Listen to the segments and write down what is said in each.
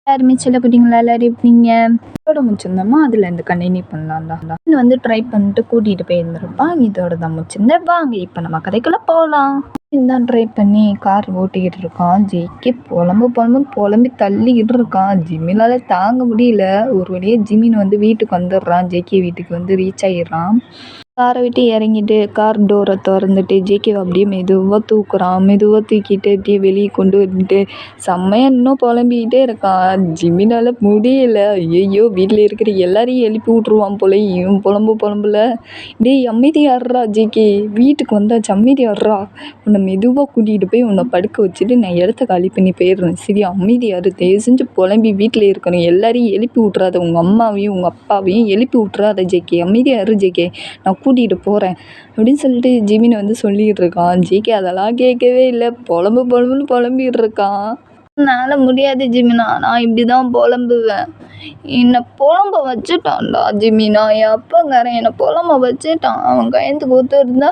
எல்லாருமே செல்லக்குட்டிங்களா எல்லாரும் எப்படிங்க? இதோட முடிச்சிருந்தோமா அதுலேருந்து கண்டினியூ பண்ணலாம் தான். வந்து ட்ரை பண்ணிட்டு கூட்டிகிட்டு போயிருந்திருப்பான். இதோட தான் முடிச்சிருந்தேன். வாங்க இப்போ நம்ம கதைக்குள்ள போகலாம். தான் ட்ரை பண்ணி கார் ஓட்டிக்கிட்டு இருக்கான். ஜெய்க்கு புலம்புன்னு புலம்பி தள்ளிக்கிட்டு இருக்கான். ஜிமினால தாங்க முடியல. ஒரு வழியாக ஜிமின் வந்து வீட்டுக்கு வந்துடுறான். ஜேகே வீட்டுக்கு வந்து ரீச் ஆகிடுறான். காரை விட்டு இறங்கிட்டு கார் டோரை திறந்துட்டு ஜேகேவை அப்படியே மெதுவாக தூக்குறான். மெதுவாக தூக்கிட்டு அப்படியே வெளியே கொண்டு வந்துட்டு செம்மையாக இன்னும் புலம்பிக்கிட்டே இருக்கான். ஜிமினால் முடியல. ஐயோ வீட்டில் இருக்கிற எல்லாரையும் எழுப்பி விட்ருவான் போல. இவன் புலம்புல டேய் அமைதியாடுறா ஜேகே, வீட்டுக்கு வந்தாச்சு அமைதியாடுறா. உன்னை மெதுவாக கூட்டிகிட்டு போய் உன்னை படுக்க வச்சுட்டு நான் இடத்த காலி பண்ணி போயிடுறேன். சரி அமைதியாரு, தயவு செஞ்சு புலம்பி வீட்டில் இருக்கணும். எல்லாரையும் எழுப்பி விட்றாத. உங்கள் அம்மாவையும் உங்கள் அப்பாவையும் எழுப்பி விட்றாத ஜேகே. அமைதியாரு ஜேகே, நான் கூட்டிகிட்டு போகிறேன் அப்படின்னு சொல்லிட்டு ஜிமின் வந்து சொல்லிகிட்டு இருக்கான். ஜேகே அதெல்லாம் கேட்கவே இல்லை. புலம்புன்னு புலம்பிகிட்டு இருக்கான். என்னால் முடியாது ஜிமினா, நான் இப்படி தான் புலம்புவேன். என்னை புலம்ப வச்சுட்டான்டா ஜிமினா. என் அப்பாங்காரன் என்னை புலம்ப வச்சுட்டான். அவன் கையெழுத்துக்கு ஒத்துருந்தா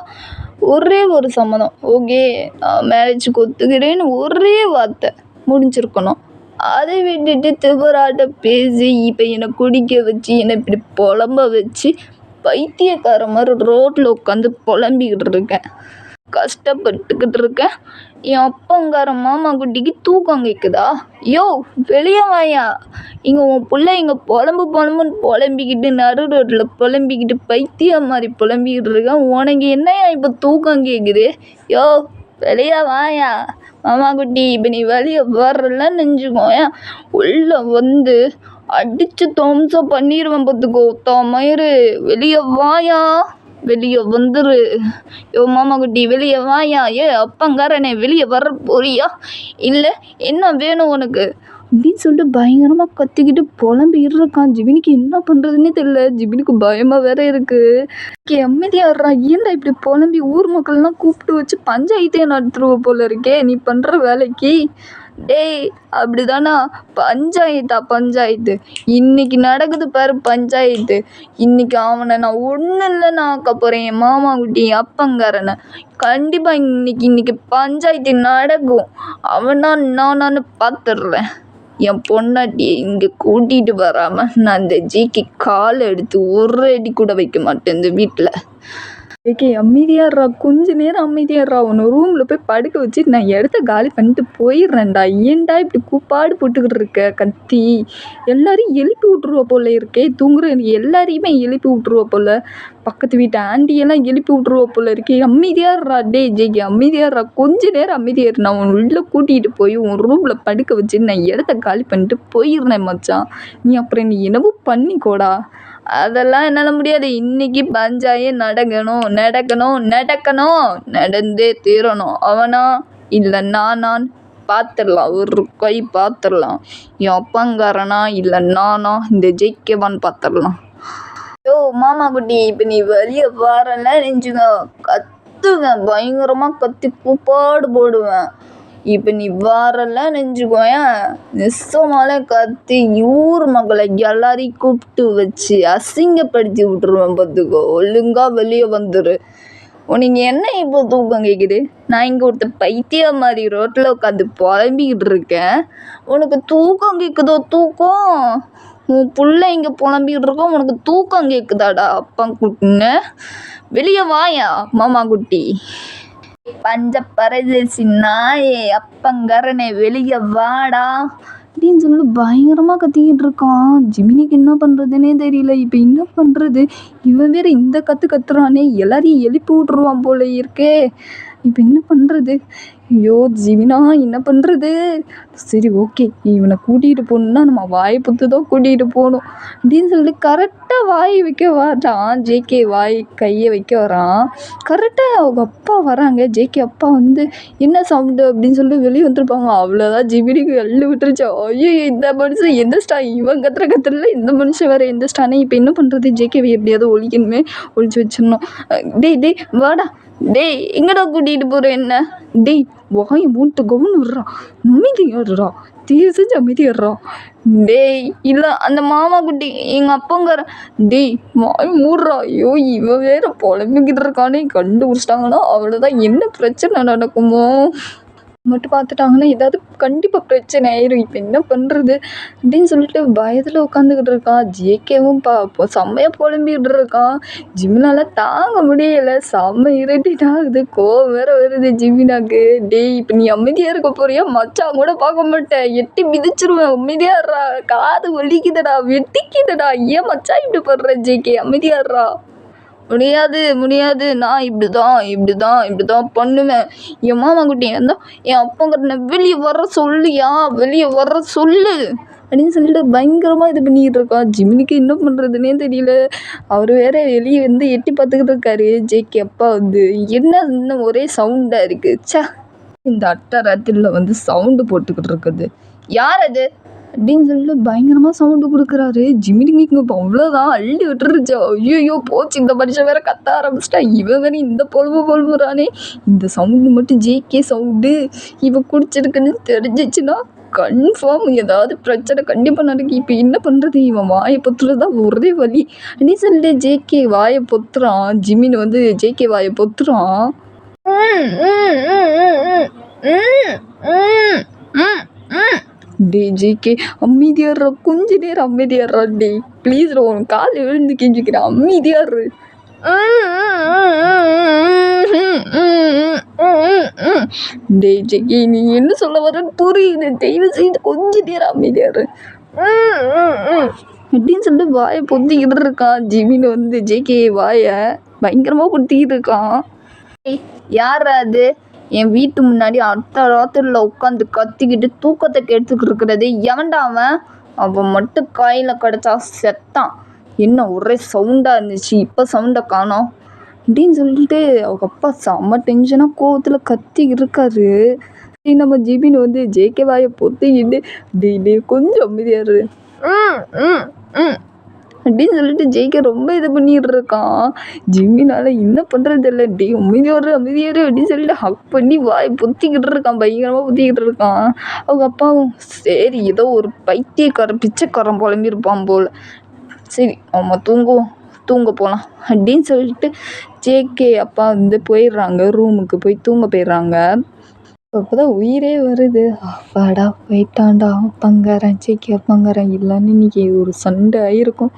ஒரே ஒரு சம்மதம், ஓகே நான் மேரேஜுக்கு ஒத்துக்கிறேன்னு ஒரே வார்த்தை முடிஞ்சிருக்கணும். அதை விட்டுட்டு திவராட்ட பேசி இப்போ என்னை குடிக்க வச்சு என்னை இப்படி புலம்ப வச்சு பைத்தியக்கார மாதிரி ரோட்டில் உட்காந்து புலம்பிக்கிட்டு இருக்கேன். கஷ்டப்பட்டுக்கிட்டு இருக்கேன். என் அப்பங்கார மாமா குட்டிக்கு தூக்கம் கேட்குதா? யோ வெளியே வாயா. இங்கே உன் பிள்ளை இங்கே புலம்புன்னு புலம்பிக்கிட்டு நடு ரோட்டில் புலம்பிக்கிட்டு பைத்தியம் மாதிரி புலம்பிக்கிட்டு இருக்கேன். உனக்கு என்னையா இப்போ தூக்கம் கேட்குது? யோ வெளியே வாயா மாமா குட்டி. இப்போ நீ வெளியே வரலன்னு நினச்சிக்கோயா, உள்ளே வந்து அடித்து துவம்சம் பண்ணிடுவேன் பார்த்துக்கோ. மயிறு வெளியே வாயா, வெளியே வந்துரு. யோ மாமா குட்டி வெளியே வாயா. அப்பங்காரனே வெளியே வர போறியா இல்லை என்ன வேணும் உனக்கு அப்படின்னு சொல்லிட்டு பயங்கரமாக கத்திக்கிட்டு புலம்பிக்கிட்டு இருக்கான். ஜிமினுக்கு என்ன பண்ணுறதுன்னே தெரியல. ஜிமினுக்கு பயமாக வேற இருக்குது. அமைதியாடுறான். ஏன்டா இப்படி புலம்பி ஊர் மக்கள்லாம் கூப்பிட்டு வச்சு பஞ்சாயத்தே நடத்துருவ போல இருக்கே நீ பண்ணுற வேலைக்கு. டேய் அப்படிதானா? பஞ்சாயத்து இன்னைக்கு நடக்குது பாரு பஞ்சாயத்து. இன்னைக்கு அவனை நான் ஒன்றும் இல்லைன்னு ஆக்க போகிறேன். என் மாமா குட்டி அப்பங்காரனை கண்டிப்பாக இன்னைக்கு பஞ்சாயத்து நடக்கும். அவனா நானான்னு பார்த்துடுறேன். என் பொண்டாட்டியை இங்கே கூட்டிகிட்டு வராமல் நான் இந்த ஜிக்கு கால் எடுத்து ஒரு அடி கூட வைக்க மாட்டேன் இந்த வீட்டில். ஜேகே அமைதியாடுறா, கொஞ்ச நேரம் அமைதியாடுறா. உன்னை ரூமில் போய் படுக்க வச்சு நான் இடத்த காலி பண்ணிட்டு போயிடுறேன்டா. ஏன்டா இப்படி கூப்பாடு போட்டுக்கிட்டு இருக்க கத்தி? எல்லாரையும் எழுப்பி விட்ருவ போல இருக்கே. தூங்குற எல்லாரையுமே எழுப்பி விட்ருவ போல. பக்கத்து வீட்டு ஆண்டியெல்லாம் எழுப்பி விட்ருவ போல இருக்கே. அமைதியாடுறா டே ஜேகே, அமைதியாடுறா. கொஞ்ச நேரம் அமைதியாடு. நான் உன் உள்ளே கூட்டிகிட்டு போய் உன் ரூமில் படுக்க வச்சு நான் இடத்த காலி பண்ணிட்டு போயிடுறேன் மச்சான். நீ அப்புறம் நீ என்னவோ பண்ணிக்கோடா. அதெல்லாம் என்னால் முடியாது. இன்னைக்கு பஞ்சாயம் நடக்கணும், நடந்தே தீரணும். அவனா இல்லை நான் பார்த்துடலாம். ஒரு கை பார்த்துடலாம். என் அப்பங்காரனா இல்லை நானா இந்த ஜெயிக்கவான்னு பார்த்துடலாம். யோ மாமா குட்டி இப்போ நீ வெளியே வரல நெஞ்சுங்க கத்துவேன். பயங்கரமாக கத்தி கூப்பாடு போடுவேன். இப்போ நீ வரல நெஞ்சுக்கோயேன் நெசமாலே கத்தி ஊர் மக்களை எல்லாரையும் கூப்பிட்டு வச்சு அசிங்கப்படுத்தி விட்டுருவேன் பார்த்துக்கோ. ஒழுங்காக வெளியே வந்துரு. உனக்கு என்ன இப்போ தூக்கம் கேட்குது? நான் இங்கே ஒருத்தர் பைத்தியம் மாதிரி ரோட்டில் உட்காந்து புலம்பிக்கிட்டு இருக்கேன். உனக்கு தூக்கம் கேட்குதோ? தூக்கம் உன் புள்ள இங்கே புலம்பிக்கிட்டு இருக்கோம். உனக்கு தூக்கம் கேட்குதாடா? அப்பா குட்டின்னு வெளியே வாயா மாமா குட்டி. பஞ்ச பரதேசி நாயே அப்பங்காரனே வெளியே வாடா அப்படின்னு சொல்லி பயங்கரமாக கத்திக்கிட்டு இருக்கான். ஜிமினிக்கு என்ன பண்ணுறதுன்னே தெரியல. இப்போ என்ன பண்ணுறது? இவன் வேற இந்த கத்துறானே. எல்லாரையும் எழுப்பி விட்ருவான் போல இருக்கே. இப்போ என்ன பண்ணுறது? ஐயோ ஜிமினா என்ன பண்ணுறது? சரி ஓகே, இவனை கூட்டிகிட்டு போகணுன்னா நம்ம வாயை புத்து தான் கூட்டிகிட்டு போகணும் அப்படின்னு சொல்லிட்டு கரெக்டாக வாய் வைக்க வரான். ஜேகே வாய் கையை வைக்க வரான். கரெக்டாக அவங்க அப்பா வராங்க. ஜேகே அப்பா வந்து என்ன சவுண்டு அப்படின்னு சொல்லிட்டு வெளியே வந்துருப்பாங்க. அவ்வளோதான் ஜிமினிக்கு எள்ளு விட்டுருச்சா. ஐயோ இந்த மனுஷன் எந்த ஸ்டான், இவன் கத்துறல இந்த மனுஷன் வேறு எந்த ஸ்டானே. இப்போ என்ன பண்ணுறது? ஜேகேவை எப்படியாவது ஒழிக்கணுமே, ஒழிச்சு வச்சிடணும். டேய் வாடா. டேய் எங்கடா கூட்டிகிட்டு போகிற என்ன? டேய் வாய் மூட்டு கவுன்னு விட்றா. அமைதியாடுறா, தீய செஞ்சு அமைதியாடுறா. டேய் இல்லை அந்த மாமா குட்டி எங்கள் அப்பங்கார. டேய் வாய் மூடுறா. ஐயோ இவன் வேற புலம்பிக்கிட்டு இருக்கானே. கண்டுபிடிச்சிட்டாங்கன்னா அவ்வளோதான். என்ன பிரச்சனை நடக்குமோ? மட்டும் பார்த்துட்டாங்கன்னா ஏதாவது கண்டிப்பாக பிரச்சனை ஆயிரும். இப்போ என்ன பண்ணுறது அப்படின்னு சொல்லிட்டு பயத்தில் உட்காந்துக்கிட்டு இருக்கான். ஜேகேவும் செம்மையாக புலம்பிக்கிட்டு இருக்கான். ஜிமினால தாங்க முடியல. செம்ம இரிட்டேட் ஆகுது. கோவம் வேற வருது ஜிமினாக்கு. டேய் இப்போ நீ அமைதியாக இருக்க போறியா? மச்சான் கூட பார்க்க மாட்டேன், எட்டி மிதிச்சிருவேன். அமைதியாடுறா, காது வலிக்குதுடா, வெட்டிக்குதுடா. ஏன் மச்சான் இப்படி பண்ற? ஜேகே அமைதியாடுறா. முடியாது, நான் இப்படிதான் பண்ணுவேன். என் மாமான்குட்டி இருந்தால் என் அப்பங்கிட்ட வெளியே வர சொல்லு அப்படின்னு சொல்லிட்டு பயங்கரமாக இது பண்ணிக்கிட்டு இருக்கான். ஜிமினிக்கு என்ன பண்ணுறதுனே தெரியல. அவர் வேற வெளியே வந்து எட்டி பார்த்துக்கிட்டு இருக்காரு. ஜேகே அப்பா வந்து என்ன இன்னும் ஒரே சவுண்டாக இருக்குது. ச்சே, இந்த அட்டராத்திரியில் வந்து சவுண்டு போட்டுக்கிட்டு இருக்குது யார் அது அப்படின்னு சொல்லிட்டு பயங்கரமாக சவுண்டு கொடுக்குறாரு. ஜிமினிக்கு இப்போ அவ்வளோதான், அள்ளி விட்டுருச்சு. ஐயோ போச்சு, இந்த மனுஷன் வேற கத்த ஆரம்பிச்சிட்டா. இவன் வேற இந்த பொழுமுறானே. இந்த சவுண்டு மட்டும் ஜேகே சவுண்டு. இவன் குடிச்சிருக்குன்னு தெரிஞ்சிச்சுன்னா கன்ஃபார்ம் ஏதாவது பிரச்சனை கண்டிப்பாக நடக்கும். இப்போ என்ன பண்ணுறது? இவன் வாயை பொத்துறதுதான் ஒரே வலி அப்படின்னு சொல்லிட்டு ஜேகே வாயை பொத்துறான். ஜிமின் வந்து ஜேகே வாயை பொத்துறான். டே ஜேகே அமைதியாடுறா, கொஞ்ச நேரம் அமைதியாடுறா. டே ப்ளீஸ் உன் காலை விழுந்து கெஞ்சிக்கிறேன், அமைதியாடுற. டே ஜேகே நீ என்ன சொல்ல வரன்னு புரியுது, தயவு செய்து கொஞ்ச நேரம் அமைதியாடுற அப்படின்னு சொல்லிட்டு வாயை பொத்திக்கிட்டு இருக்கான். ஜிமின் வந்து ஜேகே வாயை பயங்கரமாக பொத்திக்கிட்டு இருக்கான். யார் அது என் வீட்டு முன்னாடி ராத்திரியில் உட்காந்து கத்திக்கிட்டு தூக்கத்தை கெடுத்துக்கிட்டு இருக்கிறது? எவன்டா அவன் மட்டும் கையில் கிடச்சா செத்தான். என்ன ஒரே சவுண்டாக இருந்துச்சு, இப்போ சவுண்டை காணோம் அப்படின்னு சொல்லிட்டு அவங்க அப்பா செம்ம டென்ஷனாக கோவத்தில் கத்திக்கிட்டு இருக்காரு. நம்ம ஜிபின் வந்து ஜேகே வாயை பொத்திக்கிட்டு டே கொஞ்சம் அமைதியாரு அப்படின்னு சொல்லிட்டு ஜேகே ரொம்ப இது பண்ணிட்டு இருக்கான். ஜிம்மினால என்ன பண்ணுறது இல்லை. டே அமைதியாரு அப்படின்னு சொல்லிட்டு ஹக் பண்ணி வாய் பொத்திக்கிட்டு இருக்கான், பயங்கரமாக பொத்திக்கிட்டு இருக்கான். அவங்க அப்பாவும் சரி ஏதோ ஒரு பைத்தியக்காரன் பிச்சைக்காரன் புலம்பியிருப்பான் போல், சரி அவன் தூங்க போகலாம் அப்படின்னு சொல்லிட்டு ஜேகே அப்பா வந்து போயிடுறாங்க. ரூமுக்கு போய் தூங்க போயிடுறாங்க. அப்போதான் உயிரே வருது. அப்பாடா போயிட்டான்டா பங்காரன், ஜேகே பங்காரன் இல்லைன்னு இன்னைக்கு ஒரு சண்டை ஆகிருக்கும்.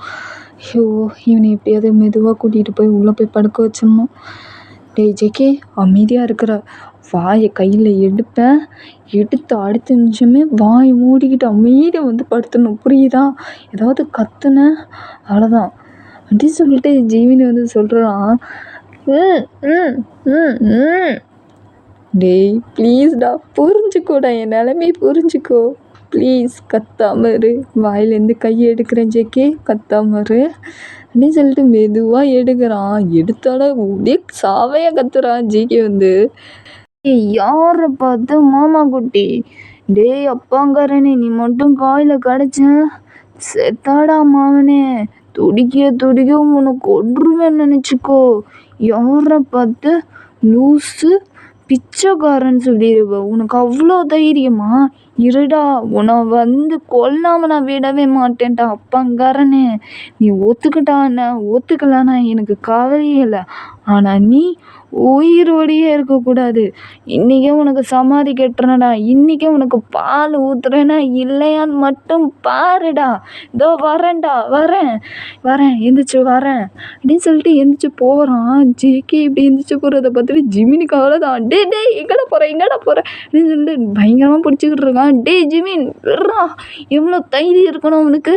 ஐயோ இவனை எப்படியாவது மெதுவாக கூட்டிகிட்டு போய் உள்ளே போய் படுக்க வச்சிடணும். டேய் ஜேகே அமைதியாக இருக்கிற, வாயை கையில் எடுத்து அடுத்த நிமிஷமே வாயை மூடிக்கிட்டு அமைதியாக வந்து படுத்தணும், புரியுதா? ஏதாவது கத்துன அவ்வளோதான் அப்படின்னு சொல்லிட்டு ஜீவினி வந்து சொல்கிறான். டேய் ப்ளீஸ்டா புரிஞ்சுக்கோடா, என் நிலைமை புரிஞ்சுக்கோ ப்ளீஸ், கத்தாம இரு. வாயிலேருந்து கையை எடுக்கிறேன் ஜேகே, கத்தாம இரு அப்படின்னு சொல்லிட்டு மெதுவாக எடுக்கிறான். எடுத்தாலும் அப்படியே சாவையாக கத்துறான் ஜேகே வந்து. யாரை பார்த்து மாமா குட்டி? டேய் அப்பாங்காரனே நீ மட்டும் காயில் கிடச்ச செத்தாடா மாவனே, துடிக்க உனக்கு கொன்றுவேன்னு நினச்சிக்கோ. யாரை பார்த்து லூசு பிச்சைக்காரன்னு சொல்லிடுவ? உனக்கு அவ்வளோ தைரியமா? இருடா உன்னை வந்து கொல்லாமல் நான் விடவே மாட்டேன்டா அப்பாங்காரனே. நீ ஒத்துக்கலான்னா எனக்கு கவலையே இல்லை. ஆனால் நீ உயிரோடையே இருக்கக்கூடாது. இன்றைக்கே உனக்கு சமாதி கட்டுறேன்டா, இன்றைக்கே உனக்கு பால் ஊற்றுறேன்னா இல்லையான்னு மட்டும் பாருடா. இதோ வரேன் எந்திரிச்சு வரேன் அப்படின்னு சொல்லிட்டு எந்திரிச்சு போகிறான். ஜேகே இப்படி எந்திரிச்சு போகிறத பார்த்துட்டு ஜிமினுக்கு அவ்வளோதான். டே எங்கடா போகிற அப்படின்னு சொல்லிட்டு பயங்கரமாக பிடிச்சிக்கிட்டு இருக்கான். டே ஜிமின் விட்றா, எவ்வளோ தைரியம் இருக்கணும் அவனுக்கு.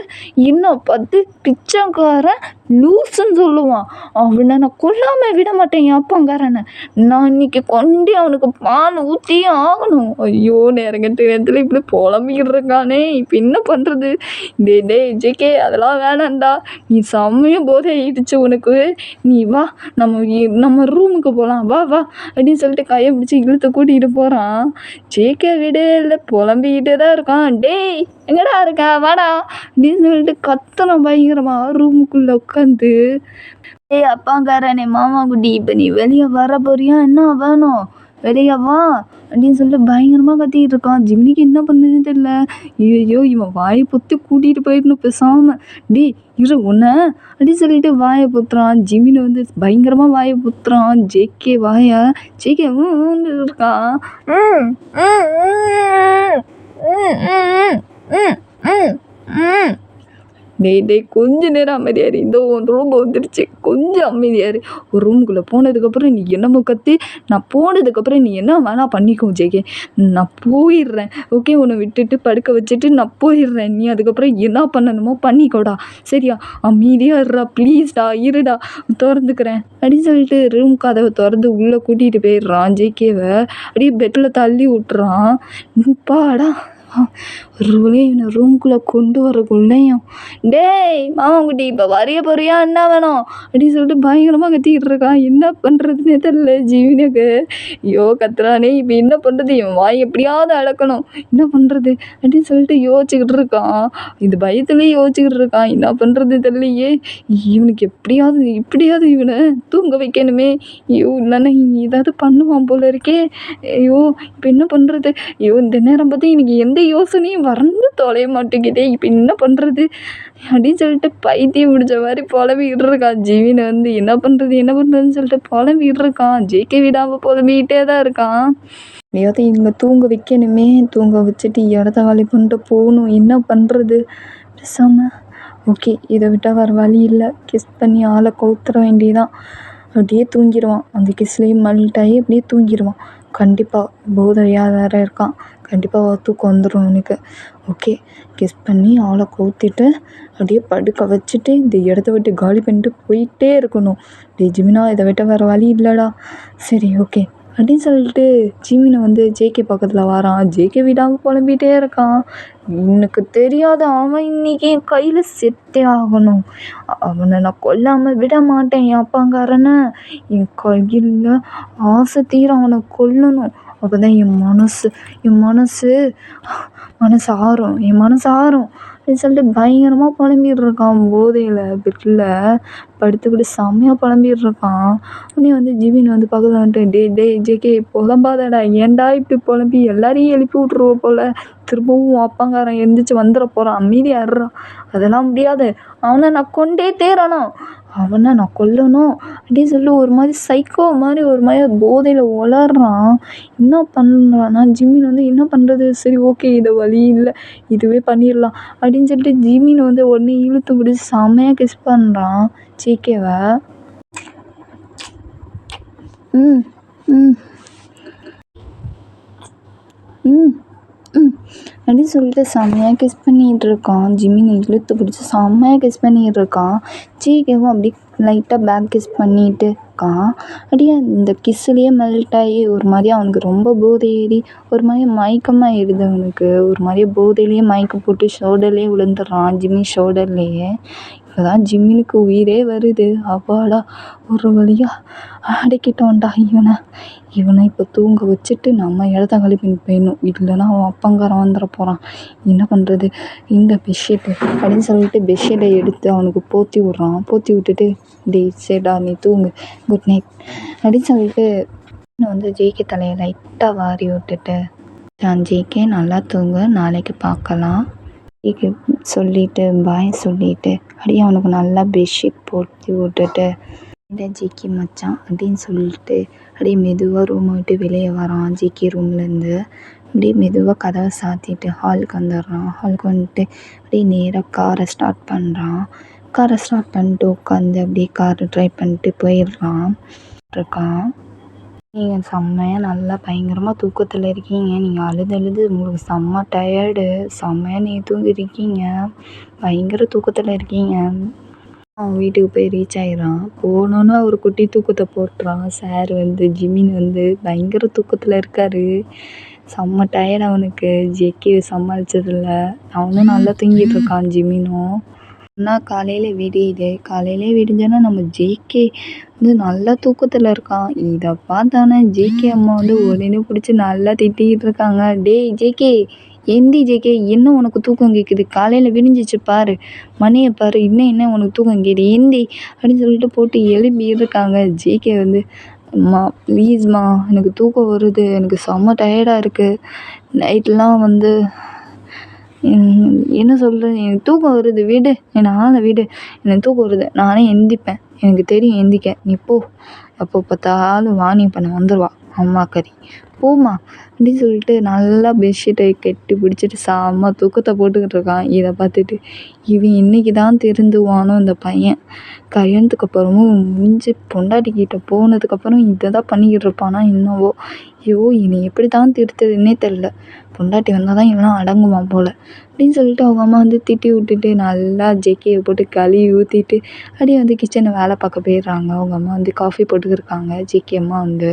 இன்னும் 10 பிச்சைக்காரன் லூசுன்னு சொல்லுவான். அவனை நான் கொல்லாமல் விட மாட்டேன் என் அப்பாங்காரனை. நான் இன்னைக்கு கொண்டு அவனுக்கு பால் ஊற்றியே ஆகணும். ஐயோ நேரங்கட்ட நேரத்தில் இப்படி புலம்பிக்கிட்டு இருக்கானே, இப்போ என்ன பண்ணுறது? டே ஜேகே அதெல்லாம் வேணாண்டா, நீ செம்மையும் போதே ஆயிடுச்சு உனக்கு. நீ வா நம்ம ரூமுக்கு போகலாம், வா அப்படின்னு சொல்லிட்டு கையை பிடிச்சி இழுத்து கூட்டிகிட்டு போகிறான். ஜேகே விடே இல்லை, புலம்பிக்கிட்டே தான் இருக்கான். டேய் எங்கடா இருக்கா வாடா அப்படின்னு சொல்லிட்டு கத்தணும் பயங்கரமாக ரூமுக்குள்ளே உட்காந்து. ஏய் அப்பாங்காரனே மாமா குட்டி, இப்போ நீ வெளியே வர போறியா? என்ன வேணும்? வெளியே வா அப்படின்னு சொல்லிட்டு பயங்கரமாக கத்திக்கிட்டு இருக்கான். ஜிமினிக்கு என்ன பண்ணுதுன்னு தெரியல. ஐயோ இவன் வாயை பொத்தி கூட்டிகிட்டு போயிடணும் பேசாம. டேய் இரு உன்னை அப்படின்னு சொல்லிட்டு வாயை பொத்துறான். ஜிமினி வந்து பயங்கரமாக வாயை பொத்துறான். ஜேகே வாயை ஜேகே இருக்கான். ம் ம் ம் ம் ம் ம் ம் டேய் கொஞ்ச நேரம் அமைதியாரு. இந்த உன் ரூம் வந்துடுச்சு, கொஞ்சம் அமைதியாரு. ஒரு ரூமுக்குள்ளே போனதுக்கப்புறம் நீ என்னமோ கத்தி, நான் போனதுக்கப்புறம் நீ என்ன வேணா பண்ணிக்கோ ஜேகே. நான் போயிடுறேன் ஓகே, உன்னை விட்டுட்டு படுக்க வச்சுட்டு நான் போயிடுறேன். நீ அதுக்கப்புறம் என்ன பண்ணணுமோ பண்ணிக்கோடா சரியா, அமைதியாக இருடா ப்ளீஸ்டா, இருடா திறந்துக்கிறேன் அப்படின்னு சொல்லிட்டு ரூம் கதவை திறந்து உள்ளே கூட்டிகிட்டு போயிடுறான். ஜேகேவை அப்படியே பெட்டில் தள்ளி விட்டுறான். பாடா ஒரு வழியாக இவனை ரூம்குள்ளே கொண்டு வரக்குள்ளேயும் டேய் மாமாங்குட்டி இப்போ வரைய போறியா என்ன வேணும் அப்படின்னு சொல்லிட்டு பயங்கரமாக கத்திக்கிட்டு இருக்கான். என்ன பண்ணுறதுன்னே தெரியல ஜீவனுக்கு. ஐயோ கத்துறானே, இப்போ என்ன பண்ணுறது, இவன் வாய் எப்படியாவது அடக்கணும், என்ன பண்ணுறது அப்படின்னு சொல்லிட்டு யோசிச்சுக்கிட்டு இருக்கான். இது பயத்துலேயே யோசிச்சுக்கிட்டு இருக்கான். என்ன பண்ணுறது தெரியலையே, இவனுக்கு இப்படியாவது இவனை தூங்க வைக்கணுமே. ஐயோ இல்லைன்னா ஏதாவது பண்ணுவான் போல இருக்கே. ஐயோ இப்போ என்ன பண்ணுறது, ஐயோ இந்த நேரம் பார்த்து எனக்கு எந்த யோசனையும் வரந்து தொலைய மாட்டேங்குதே, இப்போ என்ன பண்ணுறது அப்படின்னு சொல்லிட்டு பைத்தியம் பிடிச்ச மாதிரி புலம்பிக்கிட்டு இருக்கான். ஜீவனை வந்து என்ன பண்ணுறதுன்னு சொல்லிட்டு புலம்பிக்கிட்டு இருக்கான். ஜேகே விடாமல் புலம்பிக்கிட்டே தான் இருக்கான். எப்படியாவது இவங்க தூங்க வைக்கணுமே, தூங்க வச்சுட்டு இடத்த காலி பண்ணிட்டு போகணும், என்ன பண்ணுறது பேசாமல். ஓகே இதை விட்டால் வேறு வழி இல்லை, கிஸ் பண்ணி ஆளை கவுத்துற வேண்டியதான். அப்படியே தூங்கிடுவான். அந்த கிஸ்லேயே மல்ட்டாகி அப்படியே தூங்கிடுவான். கண்டிப்பாக போதையாக வேறு இருக்கான், கண்டிப்பாக தூக்கம் வந்துடும் அவனுக்கு. ஓகே கிஸ் பண்ணி ஆளை கவுத்திட்டு அப்படியே படுக்க வச்சுட்டு இந்த இடத்த விட்டு காலி பண்ணிட்டு போயிட்டே இருக்கணும். ஜிமினா இதை விட்ட வேறு வழி இல்லைடா. சரி ஓகே அப்படின்னு சொல்லிட்டு ஜிமினை வந்து ஜேகே பக்கத்தில் வரான். ஜேகே விடாமல் புலம்பிகிட்டே இருக்கான். எனக்கு தெரியாத அவன் இன்னைக்கு என் கையில் செத்தே ஆகணும், அவனை நான் கொல்லாமல் விட மாட்டேன். என் அப்பாங்காரனை என் கையில் ஆசை தீர அவனை கொல்லணும். அப்போ தான் என் மனசு ஆறும் அப்படின்னு சொல்லிட்டு பயங்கரமாக புலம்பிகிட்டு இருக்கான். போதையில் பெட்டில் படுத்துக்கிட்டு செம்மையாக புலம்பிகிட்டு இருக்கான். உடனே வந்து ஜிமின் வந்து பக்கத்தில் வந்துட்டு டேய் ஜேகே புலம்பாதடா, ஏன்டா இப்படி புலம்பி எல்லாரையும் எழுப்பி விட்ருவ போல், திரும்பவும் அப்பாங்காரன் எழுந்திரிச்சு வந்துட போகிறான், அமைதியாக இருறா. அதெல்லாம் முடியாது, அவனை நான் கொண்டே தேரணும், அவனை நான் கொல்லணும் அப்படின்னு சொல்லி ஒரு மாதிரி சைக்கோ மாதிரி ஒரு மாதிரி போதையில் உளறான். என்ன பண்ணுறான்னா ஜிமின் வந்து என்ன பண்ணுறது, சரி ஓகே இது வழி இல்லை, இதுவே பண்ணிடலாம் அப்படின்னு சொல்லிட்டு ஜிமின் வந்து உடனே இழுத்து பிடிச்சி செம்மையாக கிஸ் பண்ணுறான் ஜேகேவை. ம் ம் ம் ம் அப்படின்னு சொல்லிட்டு செம்மையாக கிஸ் பண்ணிகிட்டு இருக்கான். ஜிமினை இழுத்து பிடிச்சி செம்மையாக கிஸ் பண்ணிகிட்டு இருக்கான். ஜேகேவும் அப்படியே லைட்டாக பேக் கிஸ் பண்ணிகிட்டு இருக்கான். அப்படியே இந்த கிஸ்ஸுலேயே மெல்ட்டாகி ஒரு மாதிரியா அவனுக்கு ரொம்ப போதை ஏறி ஒரு மாதிரி மயக்கமாக ஏறுது அவனுக்கு. ஒரு மாதிரியே போதையிலேயே மயக்கம் போட்டு ஷோல்டர்லேயே விழுந்துடுறான். ஜிம்மி ஷோல்டர்லேயே. இப்போ தான் ஜிம்மினுக்கு உயிரே வருது. அப்பாடா ஒரு வழியாக அடக்கிட்டோன்டா இவனை இப்போ தூங்க வச்சுட்டு நம்ம இடத்த காலி பண்ணி போயிடணும், இல்லைன்னா அவன் அப்பங்காரன் வந்துட போகிறான். என்ன பண்ணுறது, இந்த பெட்ஷீட்டு அப்படின்னு சொல்லிட்டு பெட்ஷீட்டை எடுத்து அவனுக்கு போற்றி விட்றான். போற்றி விட்டுட்டு டேய் சரிடா நீ தூங்கு, குட் நைட் அப்படின்னு சொல்லிட்டு வந்து ஜேகே தலையை லைட்டாக வாரி விட்டுட்டு ஜேகே நல்லா தூங்கு, நாளைக்கு பார்க்கலாம் சொல்லிட்டு பாய் சொல்லிட்டு அப்படியே அவனுக்கு நல்லா பெட்ஷீட் போட்டு விட்டுட்டு இந்த ஜிக்கி மச்சான் அப்படின்னு சொல்லிட்டு அப்படியே மெதுவாக ரூமை விட்டு வெளியே வரான். ஜிக்கி ரூம்லேருந்து அப்படியே மெதுவாக கதவை சாத்திட்டு ஹாலுக்கு வந்துடுறான். ஹாலுக்கு வந்துட்டு அப்படியே நேராக காரை ஸ்டார்ட் பண்ணுறான். காரை ஸ்டார்ட் பண்ணிட்டு உட்காந்து அப்படியே காரை ட்ரைவ் பண்ணிட்டு போயிடுறான். நீங்கள் செம்மையாக நல்லா பயங்கரமாக தூக்கத்தில் இருக்கீங்க, நீங்கள் அழுது உங்களுக்கு செம்ம டயர்டு, செம்மையாக நீங்கள் தூங்கிருக்கீங்க, பயங்கர தூக்கத்தில் இருக்கீங்க. அவன் வீட்டுக்கு போய் ரீச் ஆகிடுறான். போனோன்னா ஒரு குட்டி தூக்கத்தை போட்டுறான். சார் வந்து ஜிமின் வந்து பயங்கர தூக்கத்தில் இருக்கார். செம்ம டயர்டு அவனுக்கு, ஜேகே சமாளித்ததில்ல. அவனும் நல்லா தூங்கிட்டு இருக்கான் ஜிமினும். ஆனால் காலையில் விடியுது. காலையிலே விடிஞ்சோன்னா நம்ம ஜேகே வந்து நல்லா தூக்கத்தில் இருக்கான். இதை பார்த்தானே ஜேகே அம்மா வந்து உடனே பிடிச்சி நல்லா திட்டிக்கிட்டு இருக்காங்க. டேய் ஜேகே எந்தி ஜேகே, என்ன உனக்கு தூக்கம் கேட்குது, காலையில் விடிஞ்சிச்சு பாரு, மணியை பாரு, இன்னும் என்ன உனக்கு தூக்கம் கேட்குது எந்தி அப்படின்னு சொல்லிட்டு போட்டு எழுப்பி இருக்காங்க. ஜேகே வந்து அம்மா ப்ளீஸ்மா எனக்கு தூக்கம் வருது, எனக்கு செம்ம டயர்டாக இருக்குது. நைட்லாம் வந்து என்ன சொல்கிறது, எனக்கு தூக்கம் வருது, விடு என்னை ஆள விடு, எனக்கு தூக்கம் வருது, நானே எந்திப்பேன், எனக்கு தெரியும் எந்திக்க, நீ போ. எப்போ பார்த்தாலும் வாணி பண்ண வந்துடுவா அம்மா கறி, போம்மா அப்படின்னு சொல்லிட்டு நல்லா பெட்ஷீட்டை கட்டி பிடிச்சிட்டு செம்ம தூக்கத்தை போட்டுக்கிட்டு இருக்கான். இதை பார்த்துட்டு இவன் இன்னைக்கு தான் திருந்துவானோ இந்த பையன். கல்யாணத்துக்கு அப்புறமும் முடிஞ்சு பொண்டாட்டிக்கிட்ட போனதுக்கப்புறம் இதை தான் பண்ணிக்கிட்டு இருப்பானா என்னவோ. ஐயோ இனி எப்படி தான் திருத்துறதுன்னே தெரில. பொண்டாட்டி வந்தால் தான் எல்லாம் அடங்குவான் போல் அப்படின்னு சொல்லிட்டு அவங்க அம்மா வந்து திட்டி விட்டுட்டு நல்லா ஜெக்கியை போட்டு கழுவி ஊற்றிட்டு அப்படியே வந்து கிச்சனை வேலை பார்க்க போயிடுறாங்க. அவங்க அம்மா வந்து காஃபி போட்டுக்கிருக்காங்க. ஜெக்கி அம்மா வந்து,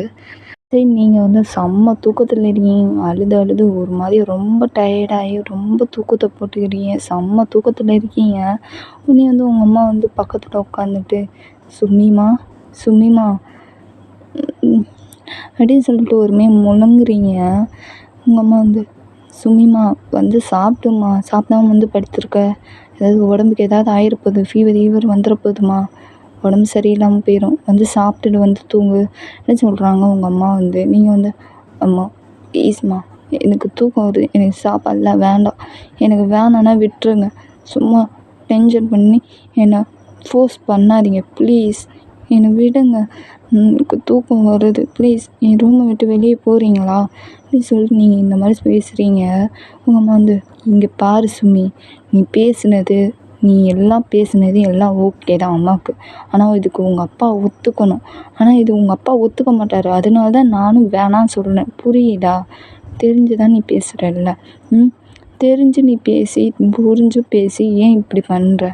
சரி நீங்கள் வந்து செம்ம தூக்கத்தில் இருக்கீங்க, அழுது அழுது ஒரு மாதிரி ரொம்ப டயர்டாகி ரொம்ப தூக்கத்தை போட்டுக்கிறீங்க, செம்ம தூக்கத்தில் இருக்கீங்க. உடனே வந்து உங்கள் அம்மா வந்து பக்கத்தில் உட்காந்துட்டு சும்மிமா சும்மிமா அப்படின்னு சொல்லிட்டு ஒருமே முழங்குறீங்க. உங்கள் அம்மா வந்து சும்மிமா வந்து சாப்பிட்டுமா, சாப்பிடாம வந்து படுத்திருக்க, ஏதாவது உடம்புக்கு ஏதாவது ஆகிருப்போகுது, ஃபீவர் வந்துட போகுதுமா, உடம்பு சரியில்லாமல் போயிடும், வந்து சாப்பிட்டுட்டு வந்து தூங்கு அப்படின்னு சொல்கிறாங்க உங்கள் அம்மா வந்து. நீங்கள் வந்து அம்மா ப்ளீஸ்மா எனக்கு தூக்கம் வருது, எனக்கு சாப்பாடெலாம் வேண்டாம், எனக்கு வேணான்னா விட்டுருங்க, சும்மா டென்ஷன் பண்ணி என்னை ஃபோர்ஸ் பண்ணாதீங்க ப்ளீஸ், என்னை விடுங்க, எனக்கு தூக்கம் வருது, ப்ளீஸ் என் ரூமை விட்டு வெளியே போகிறீங்களா அப்படின்னு சொல்லிட்டு நீங்கள் இந்த மாதிரி பேசுகிறீங்க. உங்கள் அம்மா வந்து, இங்கே பாரு சுமி, நீ பேசுனது நீ எல்லாம் பேசுனது எல்லாம் ஓகே தான் அம்மாவுக்கு, ஆனால் இதுக்கு உங்கள் அப்பா ஒத்துக்கணும், ஆனால் இது உங்கள் அப்பா ஒத்துக்க மாட்டார், அதனால தான் நானும் வேணான்னு சொல்கிறேன், புரியுதா? தெரிஞ்சு தான் நீ பேசுகிறல்ல, தெரிஞ்சு நீ பேசி புரிஞ்சு பேசி ஏன் இப்படி பண்ணுற?